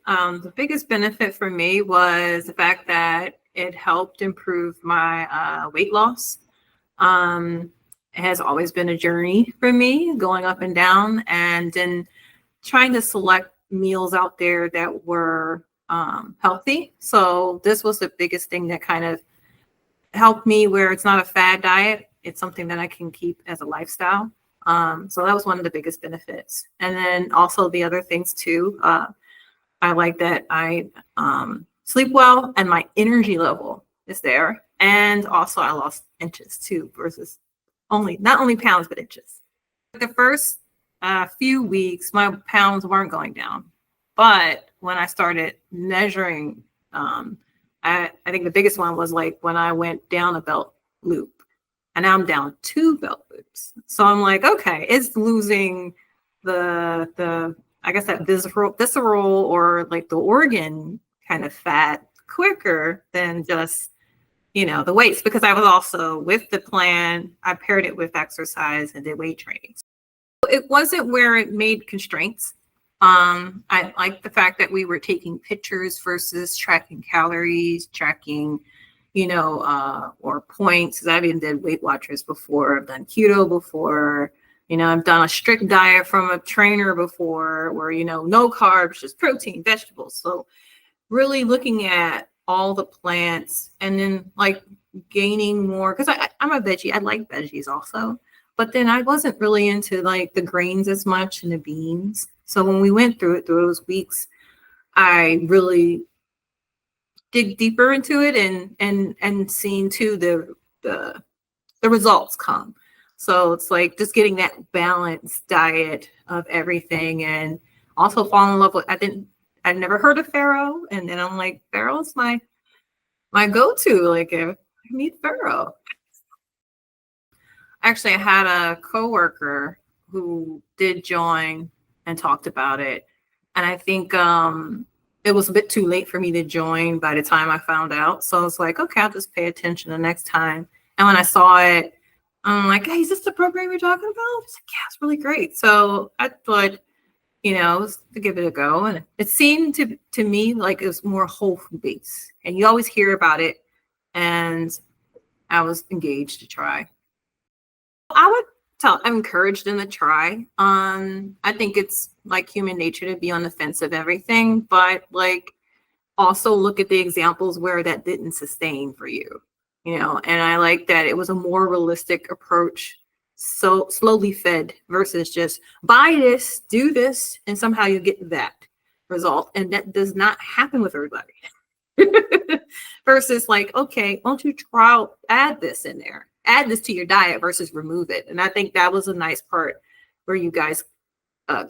The biggest benefit for me was the fact that it helped improve my weight loss. Um, it has always been a journey for me, going up and down, and then trying to select meals out there that were healthy. So this was the biggest thing that kind of helped me, where it's not a fad diet. It's something that I can keep as a lifestyle. So that was one of the biggest benefits. And then also the other things too. I like that I sleep well and my energy level is there. And also I lost inches too, versus not only pounds, but inches. The first few weeks, my pounds weren't going down. But when I started measuring, I think the biggest one was like when I went down a belt loop, and now I'm down 2 belt loops. So I'm like, okay, it's losing the I guess that visceral or like the organ kind of fat quicker than just, the weights, because I was also with the plan, I paired it with exercise and did weight training. It wasn't where it made constraints. I like the fact that we were taking pictures versus tracking calories, tracking, or points. 'Cause I've even did Weight Watchers before. I've done keto before. I've done a strict diet from a trainer before where, no carbs, just protein, vegetables. So really looking at all the plants and then like gaining more, because I'm a veggie. I like veggies also. But then I wasn't really into like the grains as much and the beans. So when we went through those weeks, I really dig deeper into it and seeing too the results come. So it's like just getting that balanced diet of everything, and also fall in love with. I've never heard of farro, and then I'm like, farro's my go-to. Like, I need farro. Actually, I had a coworker who did join and talked about it, and I think it was a bit too late for me to join by the time I found out. So I was like, okay, I'll just pay attention the next time. And when I saw it, I'm like, hey, is this the program you're talking about? It's like, yeah, it's really great. So I thought, to give it a go. And it seemed to me like it was more whole food based. And you always hear about it. And I was engaged to try. I would I'm encouraged them to try. I think it's like human nature to be on the fence of everything, but like also look at the examples where that didn't sustain for you, and I like that it was a more realistic approach. So slowly fed versus just buy this, do this, and somehow you get that result. And that does not happen with everybody. Versus like, okay, why don't you add this in there? Add this to your diet versus remove it. And I think that was a nice part where you guys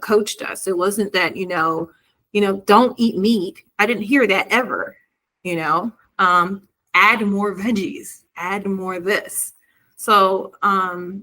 coached us. It wasn't that, don't eat meat. I didn't hear that ever, add more veggies, add more this. So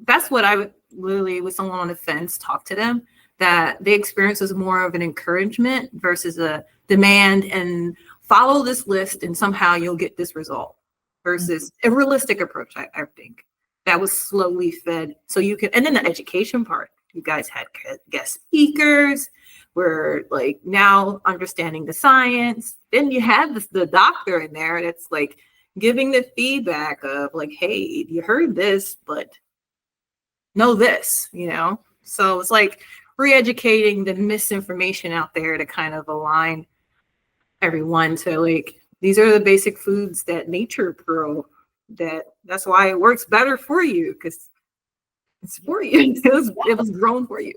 that's what I would literally, with someone on the fence, talk to them, that the experience is more of an encouragement versus a demand and follow this list and somehow you'll get this result, versus a realistic approach. I think that was slowly fed. So you can, and then the education part, you guys had guest speakers. We're like now understanding the science. Then you have the doctor in there that's like giving the feedback of like, hey, you heard this, but know this, So it's like re-educating the misinformation out there to kind of align everyone to like, these are the basic foods that nature grew. That's why it works better for you, because it's for you. It was grown for you.